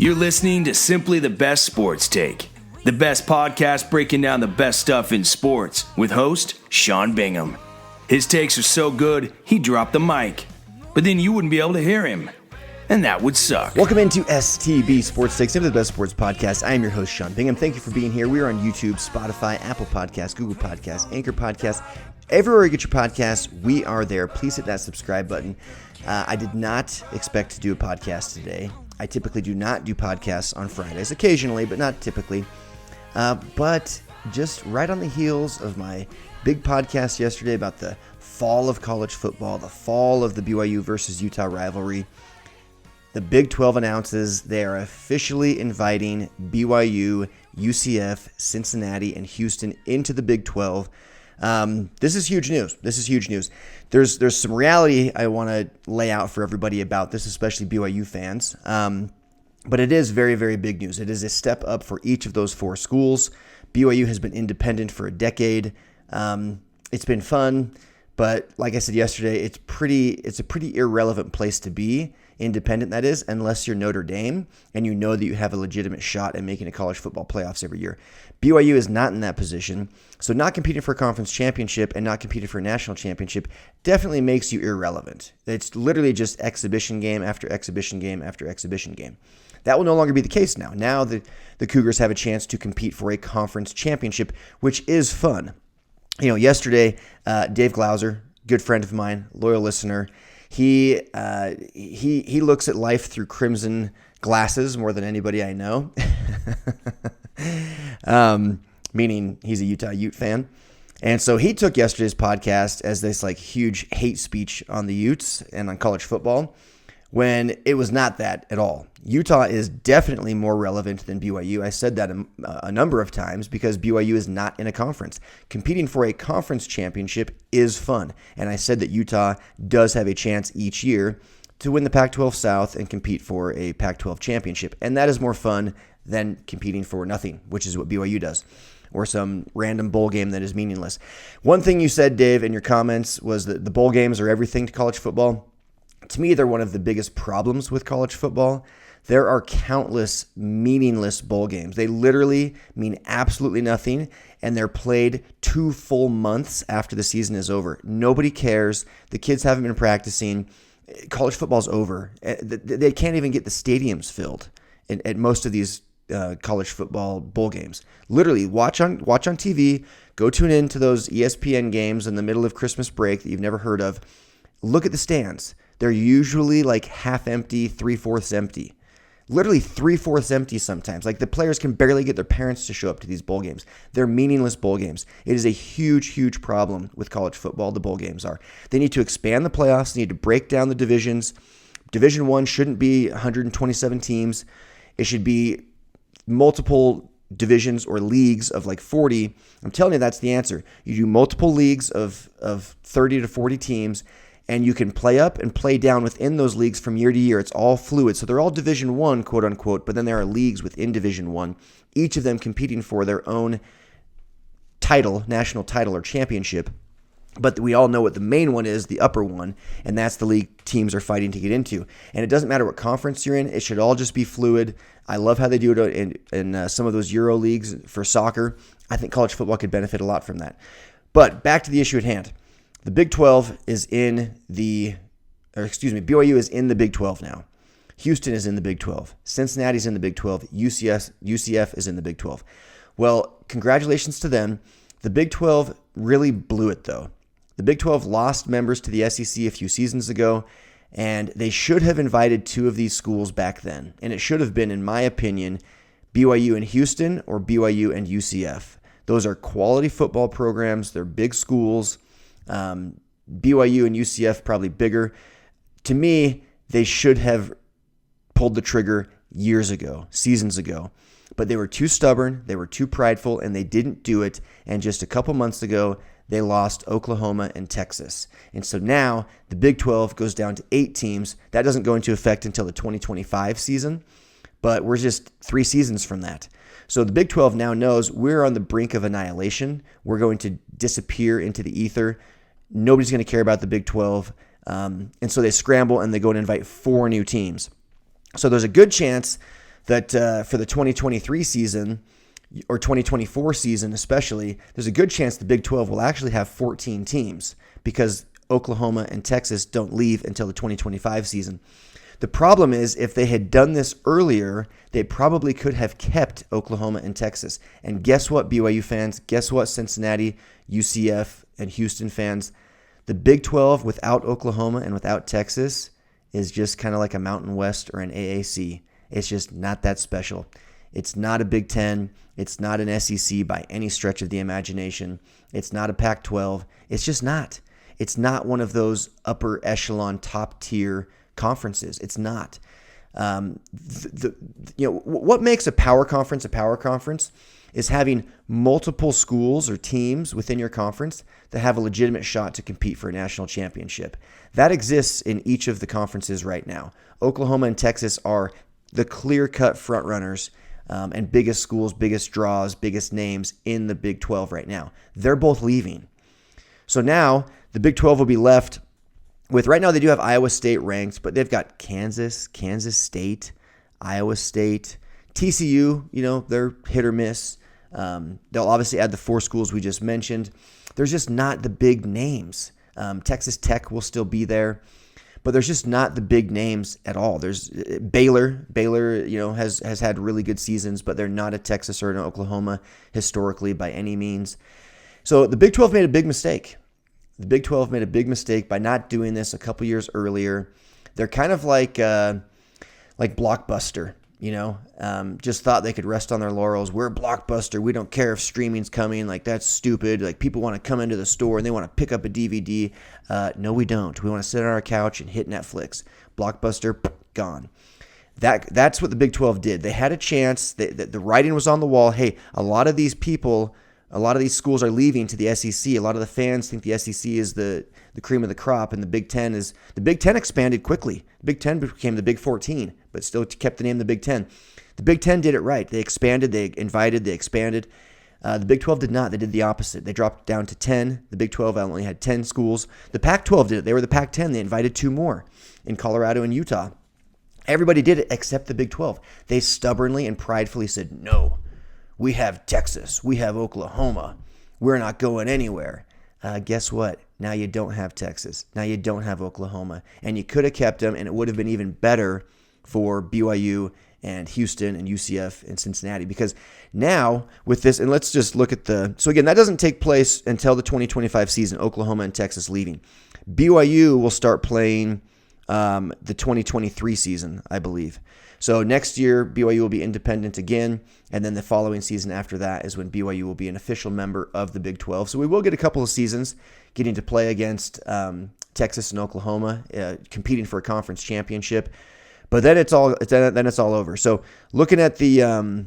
You're listening to Simply the Best Sports Take, the best podcast breaking down the best stuff in sports with host Sean Bingham. His takes are so good, he dropped the mic, but then you wouldn't be able to hear him, and that would suck. Welcome into STB Sports Take, Simply the Best Sports Podcast. I am your host, Sean Bingham. Thank you for being here. We are on YouTube, Spotify, Apple Podcasts, Google Podcasts, Anchor Podcasts. Everywhere you get your podcasts, we are there. Please hit that subscribe button. I did not expect to do a podcast today. I typically do not do podcasts on Fridays, occasionally, but not typically. But just right on the heels of my big podcast yesterday about the fall of college football, the fall of the BYU versus Utah rivalry, the Big 12 announces they are officially inviting BYU, UCF, Cincinnati, and Houston into the Big 12. This is huge news. There's some reality I want to lay out for everybody about this, especially BYU fans. But it is very, very big news. It is a step up for each of those four schools. BYU has been independent for a decade. It's been fun, but like I said yesterday, it's a pretty irrelevant place to be, independent that is, unless you're Notre Dame and you know that you have a legitimate shot at making a college football playoffs every year. BYU is not in that position, so not competing for a conference championship and not competing for a national championship definitely makes you irrelevant. It's literally just exhibition game after exhibition game after exhibition game. That will no longer be the case now. Now the Cougars have a chance to compete for a conference championship, which is fun. You know, yesterday, Dave Glauser, good friend of mine, loyal listener, he looks at life through crimson glasses more than anybody I know. Meaning he's a Utah Ute fan. And so he took yesterday's podcast as this like huge hate speech on the Utes and on college football, when it was not that at all. Utah is definitely more relevant than BYU. I said that a number of times because BYU is not in a conference. Competing for a conference championship is fun. And I said that Utah does have a chance each year to win the Pac-12 South and compete for a Pac-12 championship. And that is more fun than competing for nothing, which is what BYU does, or some random bowl game that is meaningless. One thing you said, Dave, in your comments was that the bowl games are everything to college football. To me, they're one of the biggest problems with college football. There are countless meaningless bowl games. They literally mean absolutely nothing, and they're played 2 full months after the season is over. Nobody cares. The kids haven't been practicing. College football's over. They can't even get the stadiums filled at most of these college football bowl games. Literally, watch on TV. Go tune in to those ESPN games in the middle of Christmas break that you've never heard of. Look at the stands. They're usually like half empty, 3/4 empty. Literally 3/4 empty sometimes. Like the players can barely get their parents to show up to these bowl games. They're meaningless bowl games. It is a huge, huge problem with college football, the bowl games are. They need to expand the playoffs. They need to break down the divisions. Division 1 shouldn't be 127 teams. It should be multiple divisions or leagues of like 40. I'm telling you, that's the answer. You do multiple leagues of 30 to 40 teams, and you can play up and play down within those leagues from year to year. It's all fluid. So they're all Division 1, quote unquote, but then there are leagues within Division 1, each of them competing for their own title, national title or championship. But we all know what the main one is, the upper one, and that's the league teams are fighting to get into. And it doesn't matter what conference you're in. It should all just be fluid. I love how they do it in some of those Euro leagues for soccer. I think college football could benefit a lot from that. But back to the issue at hand. The Big 12 is BYU is in the Big 12 now. Houston is in the Big 12. Cincinnati's in the Big 12. UCF is in the Big 12. Well, congratulations to them. The Big 12 really blew it, though. The Big 12 lost members to the SEC a few seasons ago, and they should have invited 2 of these schools back then. And it should have been, in my opinion, BYU and Houston or BYU and UCF. Those are quality football programs. They're big schools. BYU and UCF probably bigger. To me, they should have pulled the trigger years ago, seasons ago. But they were too stubborn, they were too prideful, and they didn't do it. And just a couple months ago, they lost Oklahoma and Texas. And so now the Big 12 goes down to 8 teams. That doesn't go into effect until the 2025 season, but we're just 3 seasons from that. So the Big 12 now knows we're on the brink of annihilation. We're going to disappear into the ether. Nobody's going to care about the Big 12. And so they scramble and they go and invite 4 new teams. So there's a good chance that for the 2023 season or 2024 season especially, there's a good chance the Big 12 will actually have 14 teams because Oklahoma and Texas don't leave until the 2025 season. The problem is if they had done this earlier, they probably could have kept Oklahoma and Texas. And guess what, BYU fans? Guess what, Cincinnati, UCF, and Houston fans? The Big 12 without Oklahoma and without Texas is just kind of like a Mountain West or an AAC. It's just not that special. It's not a Big 10. It's not an SEC by any stretch of the imagination. It's not a Pac-12. It's just not. It's not one of those upper echelon, top tier conferences. It's not. What makes a power conference is having multiple schools or teams within your conference that have a legitimate shot to compete for a national championship. That exists in each of the conferences right now. Oklahoma and Texas are the clear-cut frontrunners and biggest schools, biggest draws, biggest names in the Big 12 right now. They're both leaving. So now the Big 12 will be left with, right now they do have Iowa State ranked, but they've got Kansas State, Iowa State, TCU, they're hit or miss. They'll obviously add the 4 schools we just mentioned. There's just not the big names. Texas Tech will still be there, but there's just not the big names at all. There's Baylor, has had really good seasons, but they're not a Texas or an Oklahoma historically by any means. So the Big 12 made a big mistake. The Big 12 made a big mistake by not doing this a couple years earlier. They're kind of like Blockbuster, just thought they could rest on their laurels. We're Blockbuster. We don't care if streaming's coming. Like, that's stupid. Like, people want to come into the store and they want to pick up a DVD. No, we don't. We want to sit on our couch and hit Netflix. Blockbuster, gone. That's what the Big 12 did. They had a chance. The writing was on the wall. Hey, a lot of these schools are leaving to the SEC. A lot of the fans think the SEC is the cream of the crop, and the Big Ten expanded quickly. The Big Ten became the Big 14, but still kept the name the Big Ten. The Big Ten did it right. They expanded, they invited, they expanded. The Big 12 did not. They did the opposite. They dropped down to 10. The Big 12 only had 10 schools. The Pac-12 did it. They were the Pac-10. They invited 2 more in Colorado and Utah. Everybody did it except the Big 12. They stubbornly and pridefully said, no. We have Texas. We have Oklahoma. We're not going anywhere. Guess what? Now you don't have Texas. Now you don't have Oklahoma. And you could have kept them, and it would have been even better for BYU and Houston and UCF and Cincinnati. Because now with this, and let's just look at so again, that doesn't take place until the 2025 season, Oklahoma and Texas leaving. BYU will start playing the 2023 season, I believe. So next year, BYU will be independent again, and then the following season after that is when BYU will be an official member of the Big 12. So we will get a couple of seasons getting to play against Texas and Oklahoma, competing for a conference championship. But then it's all over. So looking at the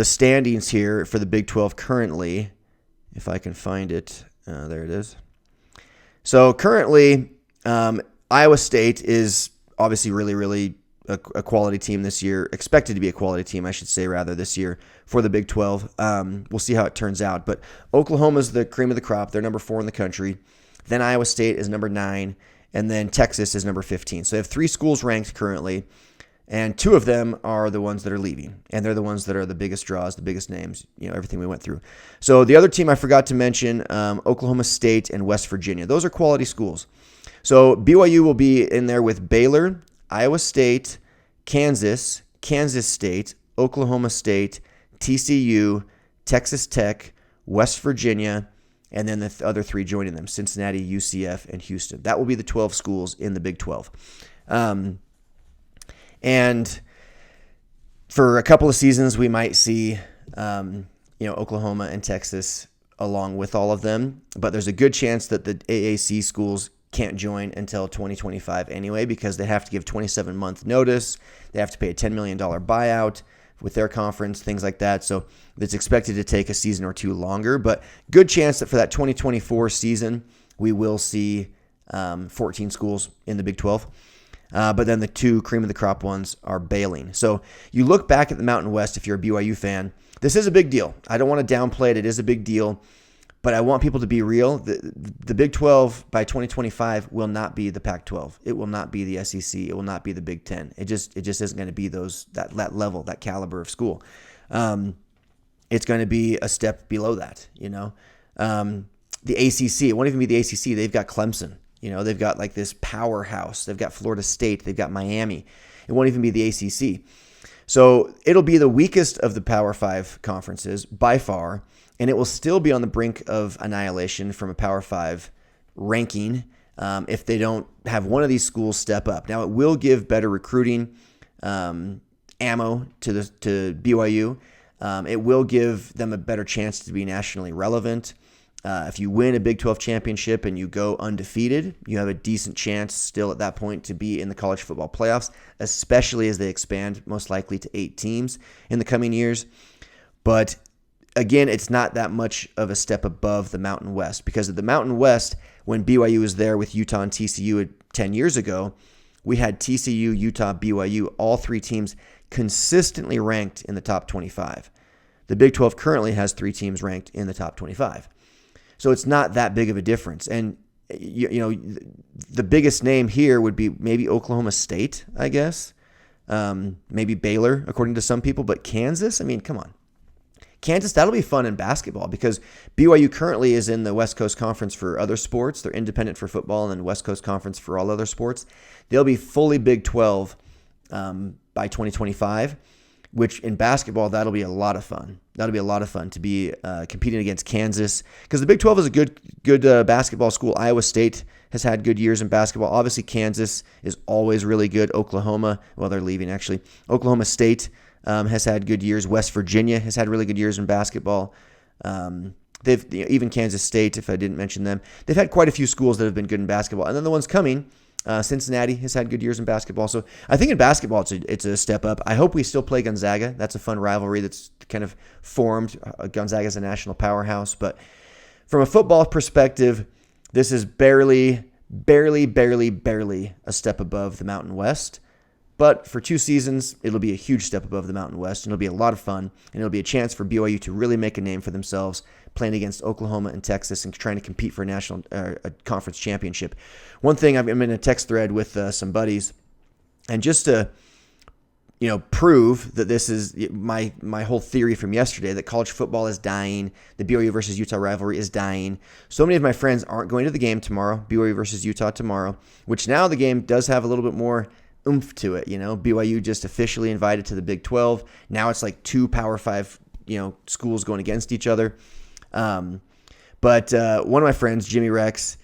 standings here for the Big 12 currently, if I can find it, there it is. So currently, Iowa State is obviously really, really a quality team this year, expected to be a quality team, I should say, rather, this year for the Big 12. We'll see how it turns out. But Oklahoma's the cream of the crop. They're number 4 in the country. Then Iowa State is number 9. And then Texas is number 15. So they have 3 schools ranked currently, and 2 of them are the ones that are leaving. And they're the ones that are the biggest draws, the biggest names, everything we went through. So the other team I forgot to mention, Oklahoma State and West Virginia. Those are quality schools. So BYU will be in there with Baylor, Iowa State, Kansas State, Oklahoma State, TCU, Texas Tech, West Virginia, and then the other 3 joining them, Cincinnati, UCF, and Houston. That will be the 12 schools in the Big 12. And for a couple of seasons, we might see Oklahoma and Texas along with all of them, but there's a good chance that the AAC schools can't join until 2025 anyway, because they have to give 27-month notice. They have to pay a $10 million buyout with their conference, things like that. So it's expected to take a season or 2 longer, but good chance that for that 2024 season, we will see 14 schools in the Big 12. But then the 2 cream of the crop ones are bailing. So you look back at the Mountain West, if you're a BYU fan, this is a big deal. I don't want to downplay it. It is a big deal. But I want people to be real. The Big 12 by 2025 will not be the Pac-12. It will not be the SEC. It will not be the Big 10. It just isn't going to be that level, that caliber of school. It's going to be a step below that. The ACC, it won't even be the ACC. They've got Clemson. They've got like this powerhouse. They've got Florida State. They've got Miami. It won't even be the ACC. So it'll be the weakest of the Power 5 conferences by far, and it will still be on the brink of annihilation from a Power 5 ranking if they don't have one of these schools step up. Now, it will give better recruiting ammo to BYU. It will give them a better chance to be nationally relevant. If you win a Big 12 championship and you go undefeated, you have a decent chance still at that point to be in the college football playoffs, especially as they expand most likely to 8 teams in the coming years. But again, it's not that much of a step above the Mountain West, because of the Mountain West, when BYU was there with Utah and TCU 10 years ago, we had TCU, Utah, BYU, all 3 teams consistently ranked in the top 25. The Big 12 currently has 3 teams ranked in the top 25. So it's not that big of a difference. And, the biggest name here would be maybe Oklahoma State, I guess. Maybe Baylor, according to some people. But Kansas, come on. Kansas, that'll be fun in basketball, because BYU currently is in the West Coast Conference for other sports. They're independent for football and then West Coast Conference for all other sports. They'll be fully Big 12 by 2025. Which in basketball, that'll be a lot of fun. That'll be a lot of fun to be competing against Kansas, because the Big 12 is a good basketball school. Iowa State has had good years in basketball. Obviously, Kansas is always really good. Oklahoma, well, they're leaving actually. Oklahoma State has had good years. West Virginia has had really good years in basketball. Even Kansas State, if I didn't mention them, they've had quite a few schools that have been good in basketball. And then the ones coming. Cincinnati has had good years in basketball. So I think in basketball, it's a step up. I hope we still play Gonzaga. That's a fun rivalry that's kind of formed. Gonzaga's a national powerhouse. But from a football perspective, this is barely a step above the Mountain West. But for 2 seasons, it'll be a huge step above the Mountain West, and it'll be a lot of fun, and it'll be a chance for BYU to really make a name for themselves, playing against Oklahoma and Texas and trying to compete for a conference championship. One thing, I'm in a text thread with some buddies, and just to prove that this is my whole theory from yesterday, that college football is dying, the BYU versus Utah rivalry is dying. So many of my friends aren't going to the game tomorrow, BYU versus Utah tomorrow, which now the game does have a little bit more oomph to it. BYU just officially invited to the Big 12. Now it's like 2 Power 5 schools going against each other. But one of my friends, Jimmy Rex,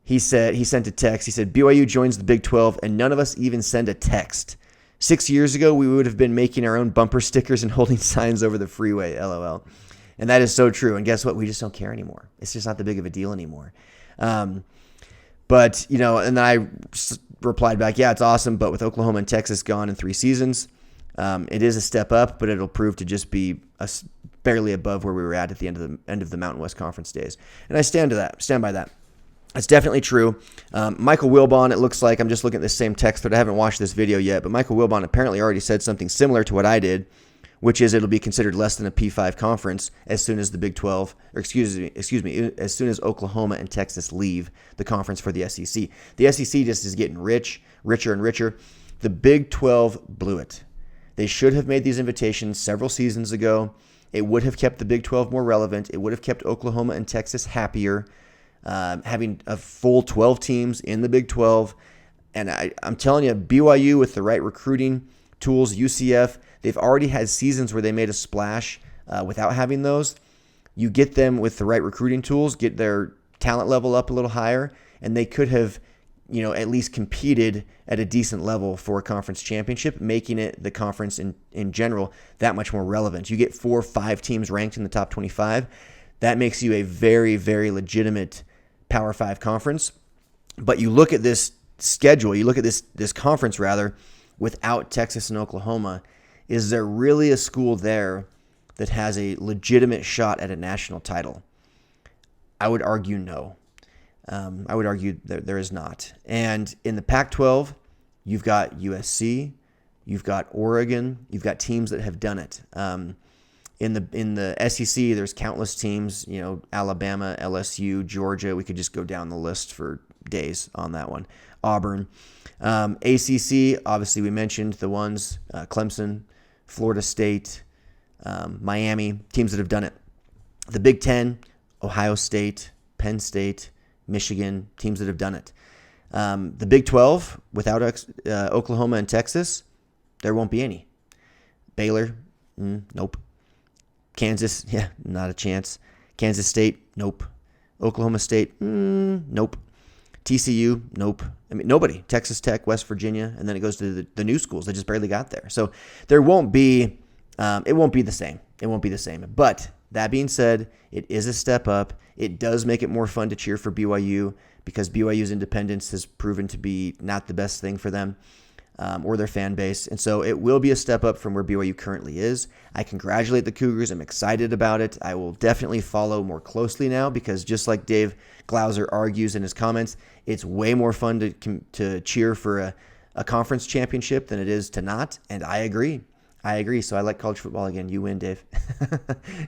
he sent a text. He said, BYU joins the Big 12 and none of us even send a text. 6 years ago, we would have been making our own bumper stickers and holding signs over the freeway, LOL. And that is so true. And guess what? We just don't care anymore. It's just not that big of a deal anymore. But, and then I replied back, yeah, it's awesome. But with Oklahoma and Texas gone in 3 seasons, it is a step up, but it'll prove to just be barely above where we were at the end of the Mountain West Conference days. And I stand by that. It's definitely true. Michael Wilbon, it looks like, I'm just looking at the same text thread. I haven't watched this video yet, but Michael Wilbon apparently already said something similar to what I did, which is it'll be considered less than a P5 conference as soon as the Big 12, or excuse me, as soon as Oklahoma and Texas leave the conference for the SEC. The SEC just is getting richer and richer. The Big 12 blew it. They should have made these invitations several seasons ago. It would have kept the Big 12 more relevant. It would have kept Oklahoma and Texas happier, having a full 12 teams in the Big 12. And I'm telling you, BYU with the right recruiting tools, UCF, they've already had seasons where they made a splash without having those. You get them with the right recruiting tools, get their talent level up a little higher, and they could have, at least competed at a decent level for a conference championship, making it the conference in general that much more relevant. You get 4 or 5 teams ranked in the top 25. That makes you a very, very legitimate Power 5 conference. But you look at this schedule, you look at this conference rather, without Texas and Oklahoma. Is there really a school there that has a legitimate shot at a national title? I would argue no. I would argue that there is not. And in the Pac-12, you've got USC, you've got Oregon, you've got teams that have done it. In the SEC, there's countless teams, Alabama, LSU, Georgia. We could just go down the list for days on that one. Auburn. ACC, obviously we mentioned the ones, Clemson, Florida State, Miami, teams that have done it. The Big Ten, Ohio State, Penn State, Michigan, teams that have done it. The Big 12, without Oklahoma and Texas, there won't be any. Baylor, nope. Kansas, not a chance. Kansas State, nope. Oklahoma State, nope. TCU, nope. I mean, nobody. Texas Tech, West Virginia, and then it goes to the new schools. They just barely got there. So there won't be, it won't be the same. It won't be the same. But that being said, it is a step up. It does make it more fun to cheer for BYU because BYU's independence has proven to be not the best thing for them. Or their fan base. And so it will be a step up from where BYU currently is. I congratulate the Cougars. I'm excited about it. I will definitely follow more closely now because just like Dave Glauser argues in his comments, it's way more fun to cheer for a conference championship than it is to not. And I agree. So I like college football again. You win, Dave.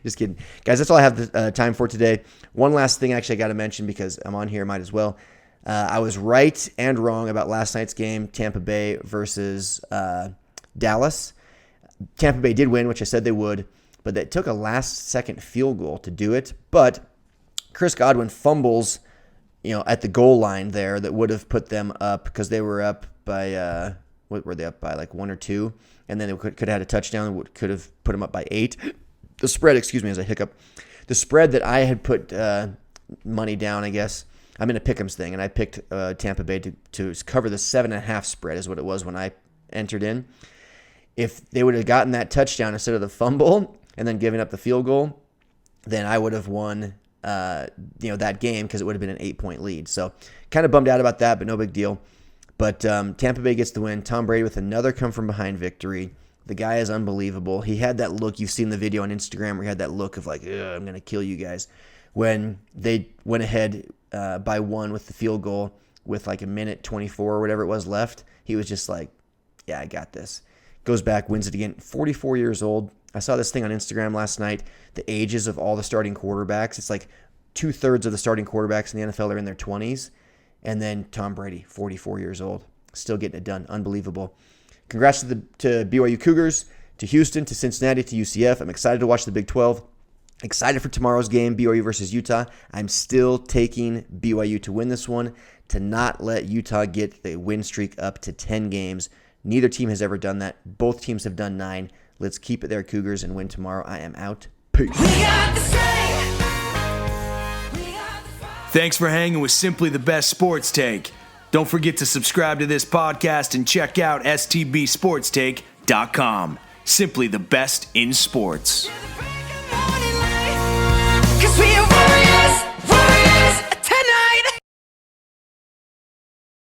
Just kidding. Guys, that's all I have the time for today. One last thing actually I got to mention because I'm on here, might as well. I was right and wrong about last night's game, Tampa Bay versus Dallas. Tampa Bay did win, which I said they would, but they took a last-second field goal to do it. But Chris Godwin fumbles, at the goal line there that would have put them up because they were up by, what were they up by, like 1 or 2? And then they could have had a touchdown that could have put them up by 8. The spread, excuse me as I hiccup, the spread that I had put money down, I guess, I'm in a pick'ems thing, and I picked Tampa Bay to cover the 7.5 spread is what it was when I entered in. If they would have gotten that touchdown instead of the fumble and then giving up the field goal, then I would have won that game because it would have been an 8-point lead. So kind of bummed out about that, but no big deal. But Tampa Bay gets the win. Tom Brady with another come-from-behind victory. The guy is unbelievable. He had that look. You've seen the video on Instagram where he had that look of like, I'm going to kill you guys. When they went ahead by 1 with the field goal with like a minute 24 or whatever it was left, he was just like, yeah, I got this. Goes back, wins it again. 44 years old. I saw this thing on Instagram last night, the ages of all the starting quarterbacks. It's like 2/3 of the starting quarterbacks in the NFL are in their 20s. And then Tom Brady, 44 years old, still getting it done. Unbelievable. Congrats to BYU Cougars, to Houston, to Cincinnati, to UCF. I'm excited to watch the Big 12. Excited for tomorrow's game, BYU versus Utah. I'm still taking BYU to win this one, to not let Utah get the win streak up to 10 games. Neither team has ever done that. Both teams have done 9. Let's keep it there, Cougars, and win tomorrow. I am out. Peace. Thanks for hanging with Simply the Best Sports Take. Don't forget to subscribe to this podcast and check out STBSportsTake.com. Simply the best in sports. 'Cause we